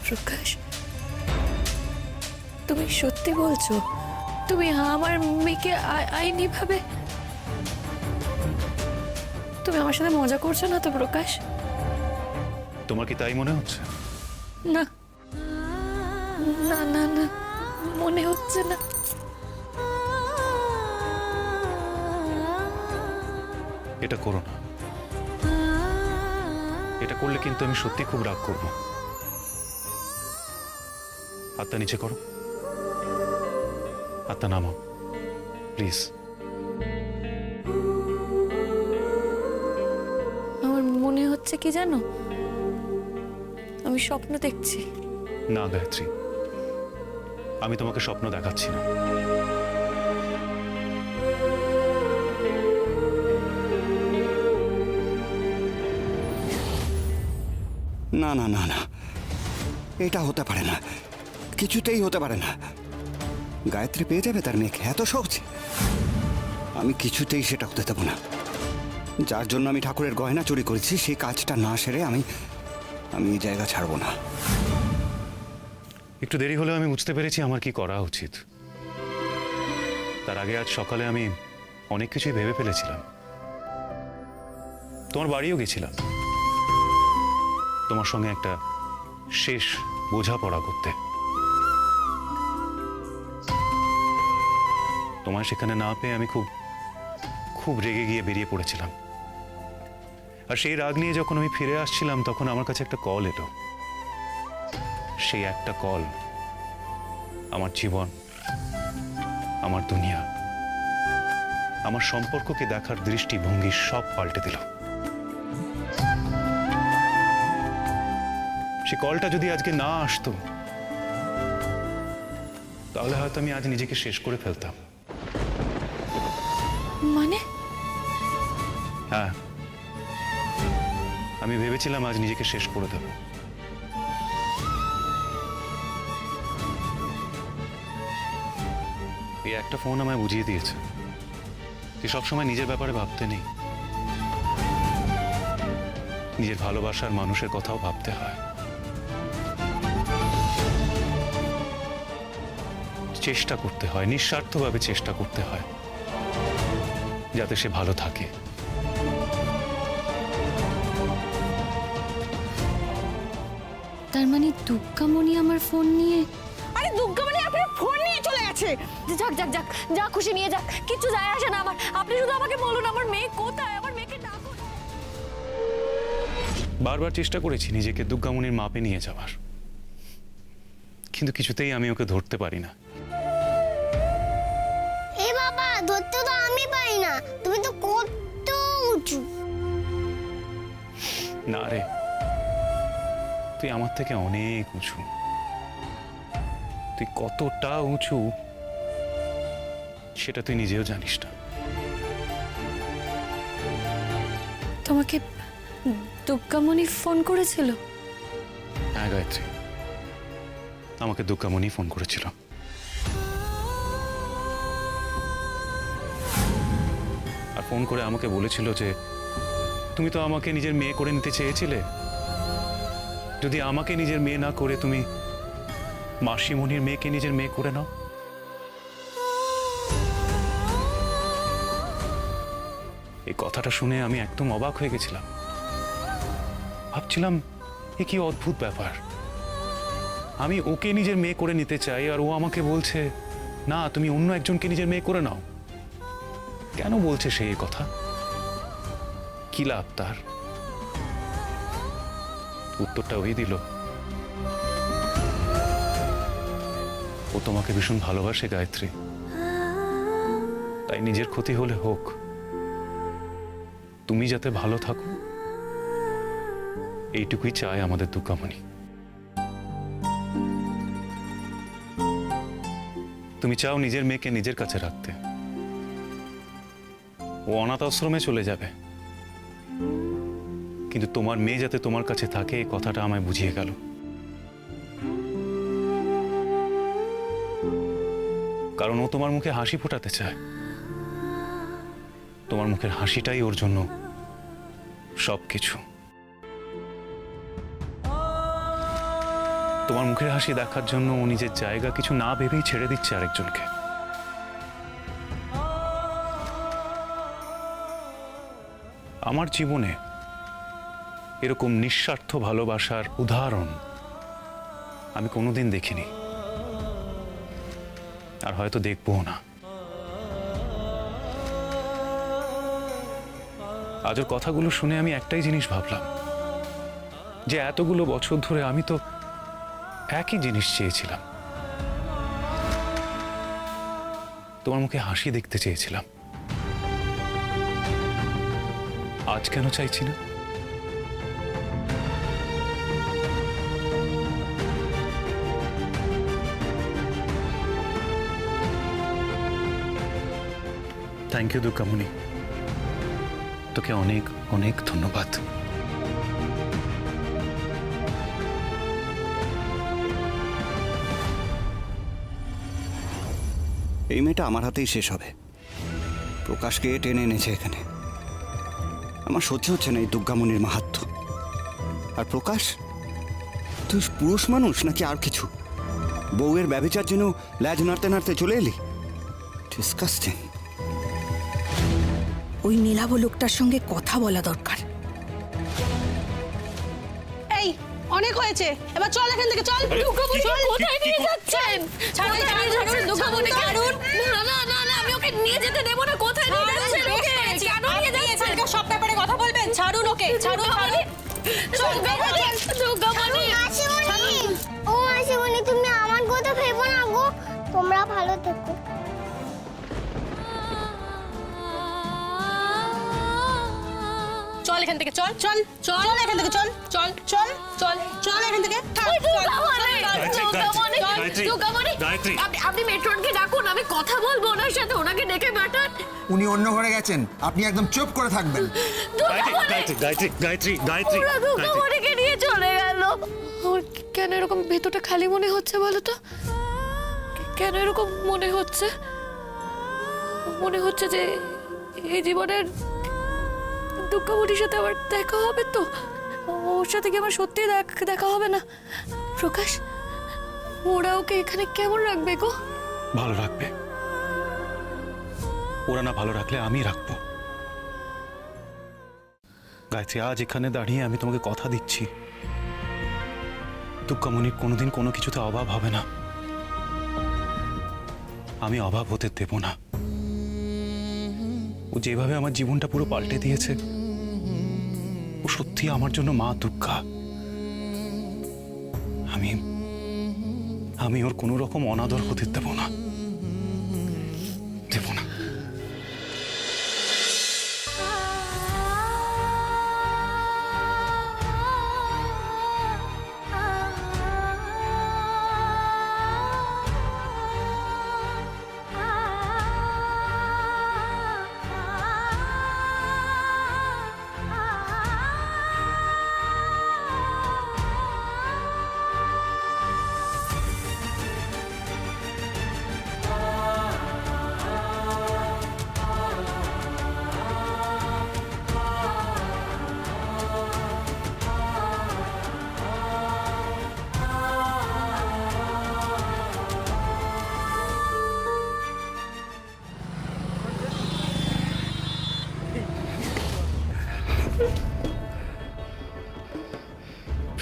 প্রকাশ, তুমি সত্যি বলছো? তুমি আমার মেয়েকে আইনি ভাবে? তুমি আমার সাথে মজা করছো না তো প্রকাশ? তোমার কি তাই মনে হচ্ছে? না না না না, মনে হচ্ছে না। এটা করো না। এটা করলে কিন্তু আমি সত্যি খুব রাগ করব। হাতটা নিচে করো, হাতটা নামাও প্লিজ। আমার মনে হচ্ছে কি জানো, আমি স্বপ্ন দেখছি। না গায়ত্রী, আমি তোমাকে স্বপ্ন দেখাচ্ছি না। না না না না, এটা হতে পারে না, কিছুতেই হতে পারে না। গায়ত্রী পেয়ে যাবে তার মেয়েকে, এত সহজে? আমি কিছুতেই সেটা হতে দেবো না। যার জন্য আমি ঠাকুরের গয়না চুরি করেছি, সেই কাজটা না সেরে আমি এই জায়গা ছাড়বো না। একটু দেরি হলেও আমি বুঝতে পেরেছি আমার কি করা উচিত। তার আগে আজ সকালে আমি অনেক কিছুই ভেবে ফেলেছিলাম। তোমার বাড়িও গেছিলাম তোমার সঙ্গে একটা শেষ বোঝাপড়া করতে। তোমার সেখানে না পেয়ে আমি খুব খুব রেগে গিয়ে বেরিয়ে পড়েছিলাম। আর সেই রাগ নিয়ে যখন আমি ফিরে আসছিলাম তখন আমার কাছে একটা কল এলো। সেই একটা কল আমার জীবন, আমার দুনিয়া, আমার সম্পর্ককে দেখার দৃষ্টিভঙ্গি সব পাল্টে দিল। সে কলটা যদি আজকে না আসতো তাহলে হয়তো আমি আজ নিজেকে শেষ করে ফেলতাম। মানে? হ্যাঁ, আমি ভেবেছিলাম আজ নিজেকে শেষ করে দেব। এই একটা ফোন আমায় বুঝিয়ে দিয়েছে যে সবসময় নিজের ব্যাপারে ভাবতে নেই, নিজের ভালোবাসার মানুষের কথাও ভাবতে হয়। চেষ্টা করতে হয়, নিঃস্বার্থভাবে চেষ্টা করতে হয় যাতে সে ভালো থাকে। তার মানে দুর্গামণি আমার ফোন নিয়ে? আরে দুর্গামণি আপনার ফোন নিয়ে চলে গেছে। যাক যাক যাক, যা খুশি নিয়ে যাক, কিচ্ছু যায় আসে না আমার। আপনি শুধু আমাকে বলুন আমার মেয়ে কোথায়, আমার মেয়েকে ডাকুন। বারবার চেষ্টা করেছি নিজেকে দুর্গামণির মাপে নিয়ে যাওয়ার, কিন্তু কিছুতেই আমি ওকে ধরতে পারি না। এ বাবা, ধরতে তো আমি পারি না, তুমি তো কত উঁচু। না রে, তুই আমার থেকে অনেক উঁচু। তুই কতটা উঁচু সেটা তুই নিজেও জানিস না। তোমাকে দুর্গামণি ফোন করেছিল? হ্যাঁ গায়ত্রী, আমাকে দুর্গামণি ফোন করেছিল। আর ফোন করে আমাকে বলেছিল যে তুমি তো আমাকে নিজের মেয়ে করে নিতে চেয়েছিলে, যদি আমাকে নিজের মেয়ে না করে তুমি মাসিমণির মেয়েকে নিজের মেয়ে করে নাও। এই কথাটা শুনে আমি একদম অবাক হয়ে গেছিলাম। ভাবছিলাম এ কি অদ্ভুত ব্যাপার, আমি ওকে নিজের মেয়ে করে নিতে চাই আর ও আমাকে বলছে না তুমি অন্য একজনকে নিজের মেয়ে করে নাও। কেন বলছে সে এই কথা? কি লাভ তার? উত্তরটা ওই দিল, ও তোমাকে ভীষণ ভালোবাসে গায়ত্রী, তাই নিজের ক্ষতি হলে হোক, তুমি যাতে ভালো থাকো এইটুকুই চায় আমাদের দুর্গামণি। তুমি চাও নিজের মেয়েকে নিজের কাছে রাখতে, ও অনাথ আশ্রমে চলে যাবে, কিন্তু তোমার মেয়ে যাতে তোমার কাছে থাকে এই কথাটা আমায় বুঝিয়ে গেল। কারণ ও তোমার মুখে হাসি ফোটাতে চায়, তোমার মুখের হাসিটাই ওর জন্য সবকিছু। তোমার মুখের হাসি দেখার জন্য ও নিজের জায়গা কিছু না ভেবেই ছেড়ে দিচ্ছে আরেকজনকে। আমার জীবনে এরকম নিঃস্বার্থ ভালোবাসার উদাহরণ আমি কোনোদিন দেখিনি, আর হয়তো দেখবও না। আজ ওর কথাগুলো শুনে আমি একটাই জিনিস ভাবলাম, যে এতগুলো বছর ধরে আমি তো একই জিনিস চেয়েছিলাম, তোমার মুখে হাসি দেখতে চেয়েছিলাম। আজ কেন চাইছি না? থ্যাংক ইউ দুর্গামণি, তোকে অনেক অনেক ধন্যবাদ। এই মেয়েটা আমার হাতেই শেষ হবে। প্রকাশকে টেনে এনেছে এখানে। আমার সহ্য হচ্ছে না এই দুর্গামণির মাহাত্ম্য। আর প্রকাশ, তুই পুরুষ মানুষ নাকি আর কিছু? বউয়ের ব্যভিচার জন্য ল্যাজ নাড়তে নাড়তে চলে এলি। ডিসকাস্টিং। ওই নীলাভ লোকটার সঙ্গে কথা বলা দরকার। এই অনেক হয়েছে, এবার চল এখান থেকে, চল। কোথায় নিয়ে যাচ্ছেন? ছাড়ুন, দুর্গামণিকে ছাড়ুন। না না না না, আমি ওকে নিয়ে যেতে দেব না। কোথায় নিয়ে যাচ্ছেন ওকে? কেন নিয়ে যাচ্ছেন? সব ব্যাপারে কথা বলবেন। ছাড়ুন ওকে, ছাড়ুন। চল দুর্গামণি। ও মাসিমণি, তুমি আমার কথা ভেবো না গো। তোমরা ভালো থেকো। চল এখান থেকে, চল চল চল এখান থেকে, চল চল চল চল চল এখান থেকে। আপনি মেট্রনকে ডাকুন, আমি কথা বলবো ওনার সাথে। ওনাকে ডেকে পাঠান। উনি অন্য ঘরে গেছেন, আপনি একদম চুপ করে থাকবেন। ওরা দুর্গামণিকে নিয়ে চলে গেল। আমার কেন এরকম ভেতরটা খালি মনে হচ্ছে বলো তো? কেন এরকম মনে হচ্ছে? মনে হচ্ছে যে এই জীবনের দুর্গামণির সাথে আবার দেখা হবে তো। ওর সাথে কি আমার সত্যি দেখা হবে না? প্রকাশ, ওরা ওকে এখানে কেমন রাখবে গো? ভালো রাখবে। ওরা না ভালো রাখলে আমি রাখবো। গায়ত্রী, আজ এখানে দাঁড়িয়ে আমি তোমাকে কথা দিচ্ছি, দুর্গামণির কোনোদিন কোনো কিছুতে অভাব হবে না। আমি অভাব হতে দেব না। ও যেভাবে আমার জীবনটা পুরো পাল্টে দিয়েছে, ও সত্যি আমার জন্য মা দুর্গা। আমি ওর কোনো রকম অনাদর হতে দেব না, দেব না।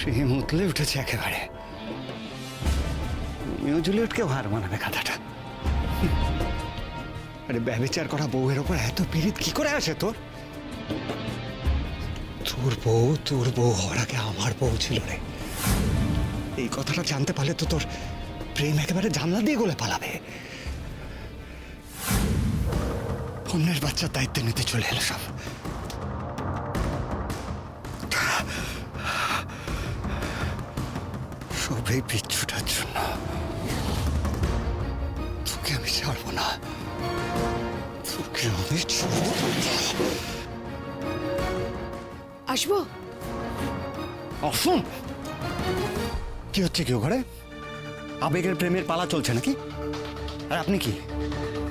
প্রেম উতলে উঠেছে একেবারে। মেয়েও জুলিয়েটকেও হার মানাবে কথাটা। আরে ব্যভিচার করা বউয়ের ওপর এত পীড়িত কি করে আসে তোর? তোর বউ হওয়ার আগে আমার বউ ছিল রে। এই কথাটা জানতে পারলে তো তোর প্রেম একেবারে জানলা দিয়ে গলে পালাবে। অন্যের বাচ্চার দায়িত্ব নিতে চলে এলো সব। সব এই বিচ্ছুটার জন্য। তোকে আমি ছাড়বো না, তোকে আমি ছাড়বো না। আসবো? আসুন। কি হচ্ছে কি ঘরে? আবেগের প্রেমের পালা চলছে নাকি? আর আপনি কি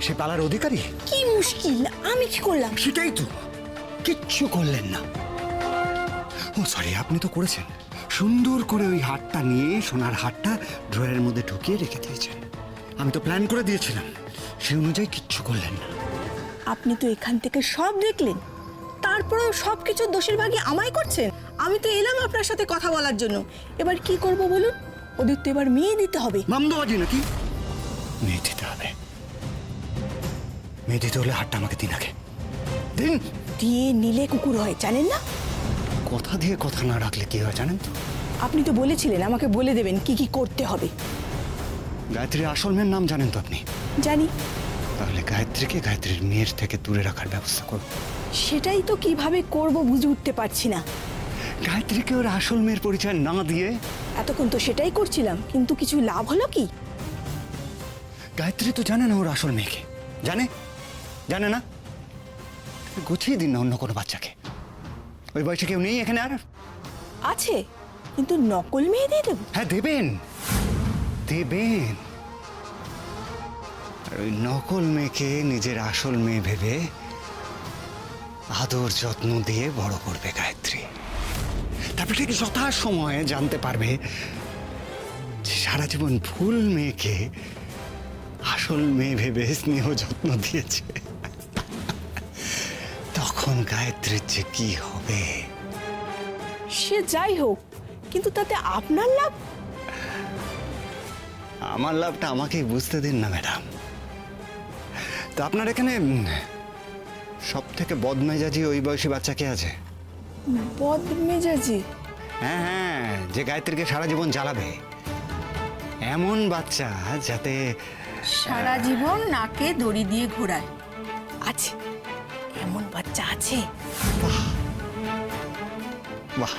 সে পালার অধিকারী? কি মুশকিল, আমি কি করলাম? সেটাই তো, কিচ্ছু করলেন না। ও সরি, আপনি তো করেছেন, সুন্দর করে ওই হারটা নিয়ে সোনার হারটা ড্রয়ারের মধ্যে ঢুকিয়ে রেখে দিয়েছেন। আমি তো প্ল্যান করে দিয়েছিলাম, সেই অনুযায়ী কিচ্ছু করলেন না। আপনি তো এখান থেকে সব দেখলেন, তারপরেও সব কিছু দোষের ভাগই আমায় করছেন। আমি তো এলাম আপনার সাথে কথা বলার জন্য। এবার কি করব বলুন? ওদের তো এবার মেয়ে দিতে হবে। মামদোবাজি নাকি? মেয়ে দিতে হবে। মেয়ে দিতে হলে হারটা আমাকে দিন আগে। দিন। দিয়ে নিলে কুকুর হয়, জানেন না? কথা দিয়ে কথা না রাখলে কি হয় জানেন তো? আপনি তো বলেছিলেন আমাকে বলে দেবেন কি কি করতে হবে। গায়ত্রীর আসল মেয়ের নাম জানেন তো আপনি? জানি। তাহলে গায়ত্রীকে গায়ত্রীর মেয়ের থেকে দূরে রাখার ব্যবস্থা করুন। সেটাই তো কিভাবে করব বুঝে উঠতে পারছি না। গায়ত্রীকে ওর আসল মেয়ের পরিচয় না দিয়ে। এতক্ষণ তো সেটাই করছিলাম, কিন্তু কিছু লাভ হলো কি? গায়ত্রী তো জানে না ওর আসল মেয়েকে। জানে? জানে না? গুছিয়ে দিন না অন্য কোনো বাচ্চাকে। ওই বয়সে কেউ নেই এখানে আর? আছে, কিন্তু নকল মেয়ে দিয়ে দেবো? হ্যাঁ দেবেন, দেবেন। আর ওই নকল মেয়েকে নিজের আসল মেয়ে ভেবে আদর যত্ন দিয়ে বড় করবে গায়ত্রী। তারপর ঠিক যথা সময়ে জানতে পারবে যে সারা জীবন ভুল মেয়েকে আসল মেয়ে ভেবে স্নেহ যত্ন দিয়েছে। তখন গায়ত্রীর যে কি হবে। সে যাই হোক, কিন্তু তাতে আপনার লাভ? আমার লাভটা আমাকেই বুঝতে দিন না ম্যাডাম। তো আপনার এখানে সব থেকে বদমেজাজি ওই বয়সী বাচ্চা কে আছে? বদমেজাজি? হ্যাঁ হ্যাঁ, যে গায়ত্রীকে সারা জীবন জ্বালাবে। এমন বাচ্চা যাতে সারা জীবন নাকে দড়ি দিয়ে ঘোরায়। আছে, এমন বাচ্চা আছে। বাহ।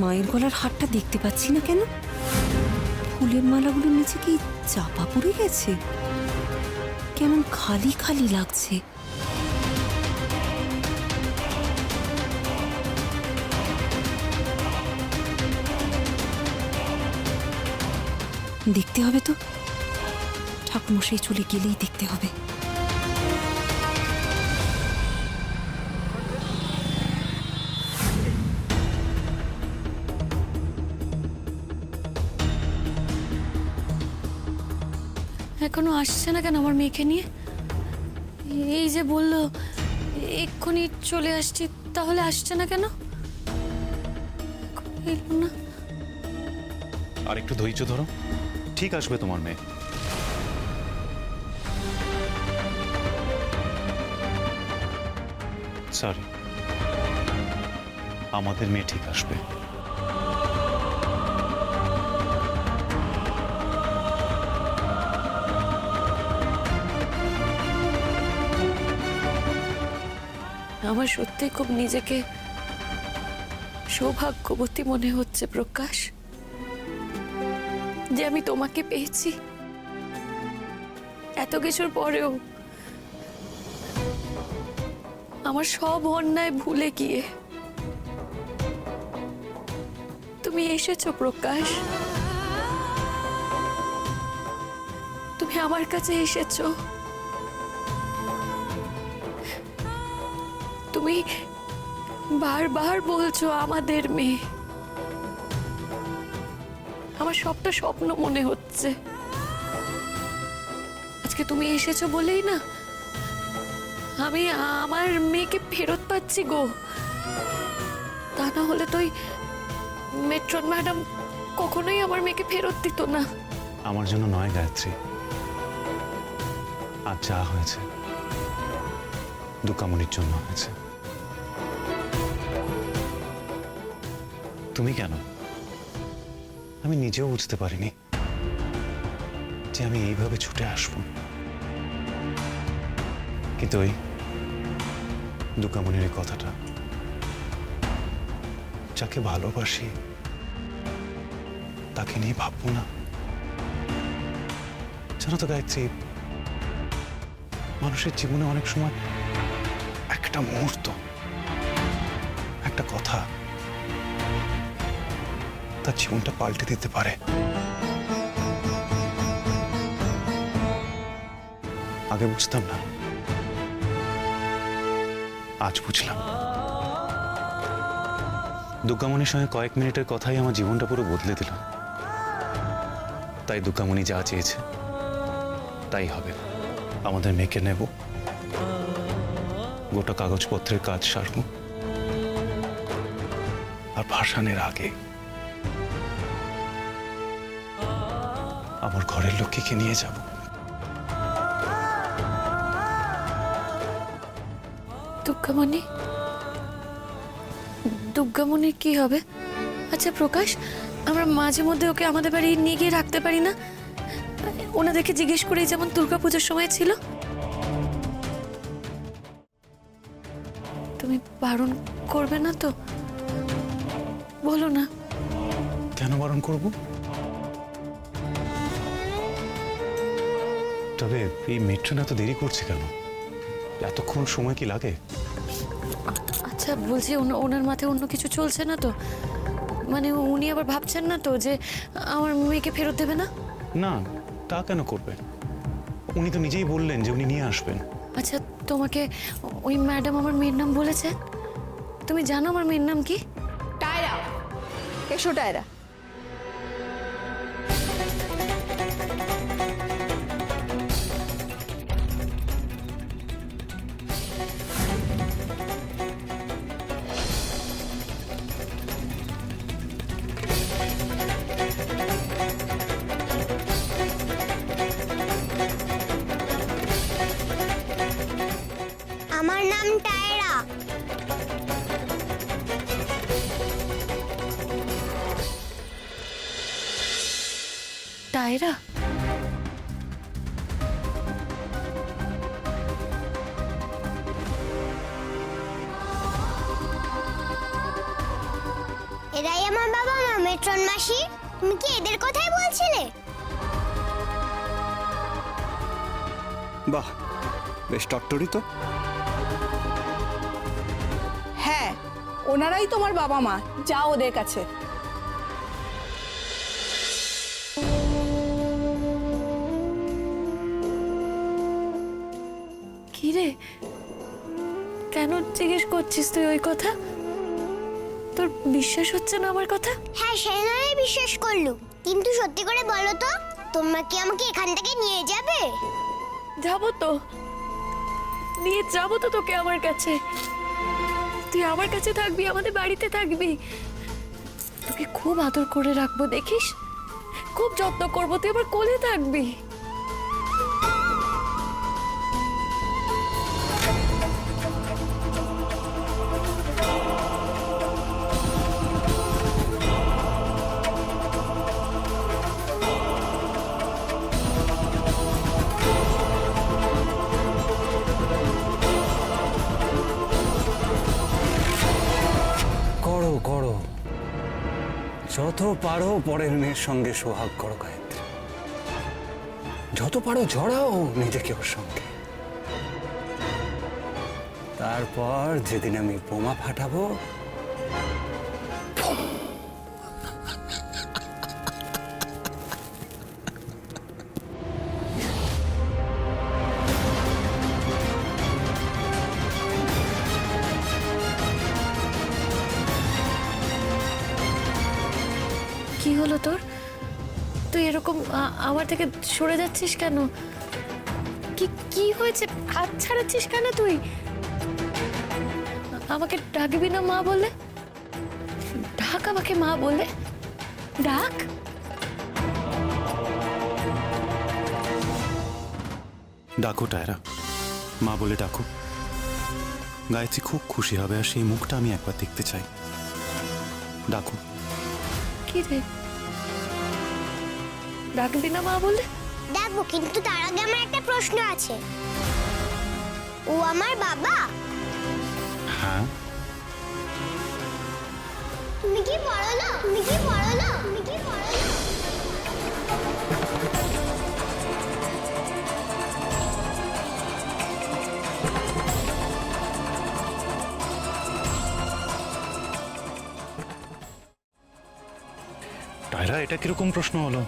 মায়ের গলার হারটা দেখতে পাচ্ছি না কেন? ফুলের মালাগুলোর নিচে কি চাপা পড়ে গেছে? কেমন খালি খালি লাগছে। দেখতে হবে তো, ঠাকুরমশাই চলে গেলেই দেখতে হবে। এখনো আসছে না কেন আমার মেয়েকে নিয়ে? এই যে বললো এক্ষুনি চলে আসছি, তাহলে আসছে না কেন? এলো না। আর একটু ধৈর্য ধরো, ঠিক আসবে তোমার মেয়ে। সরি, আমাদের মেয়ে ঠিক আসবে। আমার সত্যি খুব নিজেকে সৌভাগ্যবতী মনে হচ্ছে প্রকাশ, যে আমি তোমাকে পেয়েছি। এত কিছুর পরেও আমার সব অন্যায় ভুলে গিয়ে তুমি এসেছো প্রকাশ। তুমি আমার কাছে এসেছো। তুমি বারবার বলছো আমাদের মেয়ে। আমার সবটা স্বপ্ন মনে হচ্ছে। আজকে আজকে তুমি এসেছো বলেই না আমি আমার মেয়েকে ফেরত পাচ্ছি গো। তা না হলে তো ওই মেট্রন ম্যাডাম কখনোই আমার মেয়েকে ফেরত দিত না। আমার জন্য নয় গায়ত্রী, আজ যা হয়েছে দুকামনির জন্য হয়েছে। তুমি কেন? আমি নিজেও বুঝতে পারিনি যে আমি এইভাবে ছুটে আসব, কিন্তু ওই দুকামনির এই কথাটা, যাকে ভালোবাসি তাকে নিয়ে ভাববো না? জানো তো গায়ত্রী, মানুষের জীবনে অনেক সময় একটা মুহূর্ত, একটা কথা তার জীবনটা পাল্টে দিতে পারে। আগে বুঝতাম না, আজ বুঝলাম। দুর্গামণির সঙ্গে কয়েক মিনিটের কথাই আমার জীবনটা পুরো বদলে দিল। তাই দুর্গামণি যা চেয়েছে তাই হবে। আমাদের মেয়েকে নেব, গোটা কাগজপত্রের কাজ সারব, আর ভাসানের আগে আমার ঘরের লক্ষ্মীকে নিয়ে যাব। দুর্গামণি, দুর্গামণির কি হবে? আচ্ছা প্রকাশ, আমরা মাঝে মধ্যে ওকে আমাদের বাড়ি নিয়ে গিয়ে রাখতে পারি না? ওনাদেরকে জিজ্ঞেস করেই যেমন দুর্গাপুজোর সময় ছিল। তুমি বারণ করবে না তো? বলো না। কেন বারণ করব? তবে এই মেট্রো এত দেরি করছে কেন? এতক্ষণ সময় কি লাগে? আচ্ছা বলছি, ওনার মাথায় অন্য কিছু চলছে না তো? মানে উনি আবার ভাবছেন না তো যে আমার মেয়েকে ফেরত দেবে না? না, তা কেন করবে? উনি তো নিজেই বললেন যে উনি নিয়ে আসবেন। আচ্ছা তোমাকে ওই ম্যাডাম আমার মেয়ের নাম বলেছে? তুমি জানো আমার মেয়ের নাম কি? টায়রা, এসো টায়রা। আমার নাম টায়রা। টায়রা? এরাই আমার বাবা মা, মেট্রন মাসি। তুমি কি এদের কথাই বলছিলে? বাহ, বেশ টট্টরি তো। হ্যাঁ, ওনারাই তোমার বাবা মা, যাও ওদের কাছে। কি রে, কেন জিজ্ঞেস করছিস তুই ওই কথা? তোর বিশ্বাস হচ্ছে না আমার কথা? হ্যাঁ, সে নয় বিশ্বাস করলু, কিন্তু সত্যি করে বলো তো, তোমরা কি আমাকে এখান থেকে নিয়ে যাবে? যাবো তো, নিয়ে যাবো তো তোকে আমার কাছে। তুই আমার কাছে থাকবি, আমাদের বাড়িতে থাকবি। তোকে খুব আদর করে রাখবো, দেখিস, খুব যত্ন করবো, তুই আমার কোলে থাকবি। করো করো, যত পারো পরের মেয়ের সঙ্গে সোহাগ করো গায়ত্রী। যত পারো জড়াও নিজেকে ওর সঙ্গে। তারপর যেদিন আমি বোমা ফাটাবো, কি হলো তোর? তুই এরকম আমার থেকে সরে যাচ্ছিস কেন? কি কি হয়েছে? হাত ছাড়াচ্ছিস কেন তুই? আমাকে ডাকবি না মা বলে? ডাক আমাকে মা বলে, ডাক। ডাকো টায়রা, মা বলে ডাকো। গায়ত্রী খুব খুশি হবে, আর সেই মুখটা আমি একবার দেখতে চাই। ডাকো। কি রে, ডাকবি না মা বলে? ডাকবো, কিন্তু তার আগে আমার একটা প্রশ্ন আছে। ও আমার বাবা? হ্যাঁ। তুমি কি পড়ো না? তুমি কি পড়ো না? তুমি কি পড়ো না? টায়রা, এটা কিরকম প্রশ্ন হলো?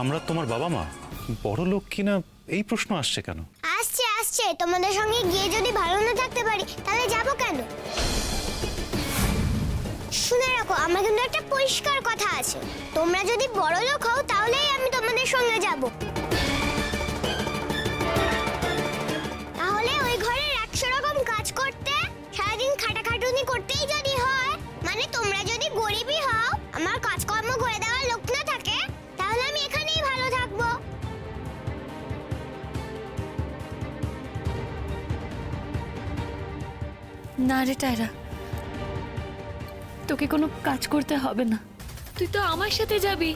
আমরা তোমার বাবা মা, বড় লোক কিনা, এই প্রশ্ন আসছে কেন? আসছে আসছে, তোমাদের সঙ্গে গিয়ে যদি ভালো না থাকতে পারি তাহলে যাব কেন? শুনে রাখো, আমার কিন্তু একটা পরিষ্কার কথা আছে। তোমরা যদি বড় লোক হও তাহলেই আমি তোমাদের সঙ্গে যাব। তাহলে ওই ঘরের 100 রকম কাজ করতে, সারাদিন খাটাখাটুনি করতেই যদি হয়, মানে তোমরা যদি গরিবই হও, আমার কাজকর্ম করে দেওয়ার লোক না থাকে, তাহলে আমি এখানেই ভালো থাকবো। না রে টায়রা, তোকে কোনো কাজ করতে হবে না। তুই তো আমার সাথে যাবি,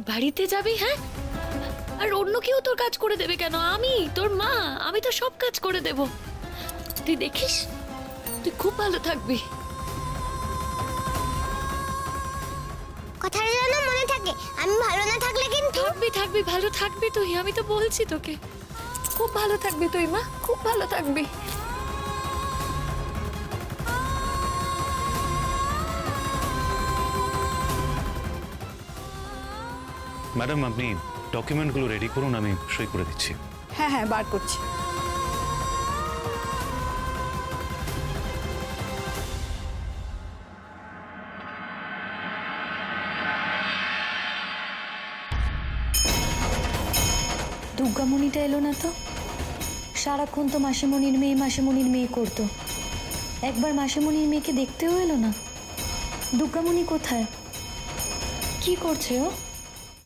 বাড়িতে যাবি। হ্যাঁ, আর অন্য কেউ তোর কাজ করে দেবে কেন? আমি তোর মা, আমি তো সব কাজ করে দেব। তুই দেখিস, তুই খুব ভালো থাকবি। কথাটা যেন মনে থাকে, আমি ভালো না থাকলে কিন্তু। থাকবি থাকবি, ভালো থাকবি তুই, আমি তো বলছি তোকে। খুব ভালো থাকবি তুই মা, খুব ভালো থাকবি। ম্যাডাম, আপনি ডকুমেন্টগুলো রেডি করুন, আমি সই করে দিচ্ছি। হ্যাঁ হ্যাঁ, বার করছি। দুর্গামণিটা এলো না তো? সারাক্ষণ তো মাসিমণির মেয়ে করতো। একবার মাসিমণির মেয়েকে দেখতেও এলো না। দুর্গামণি কোথায়? কি করছে ও?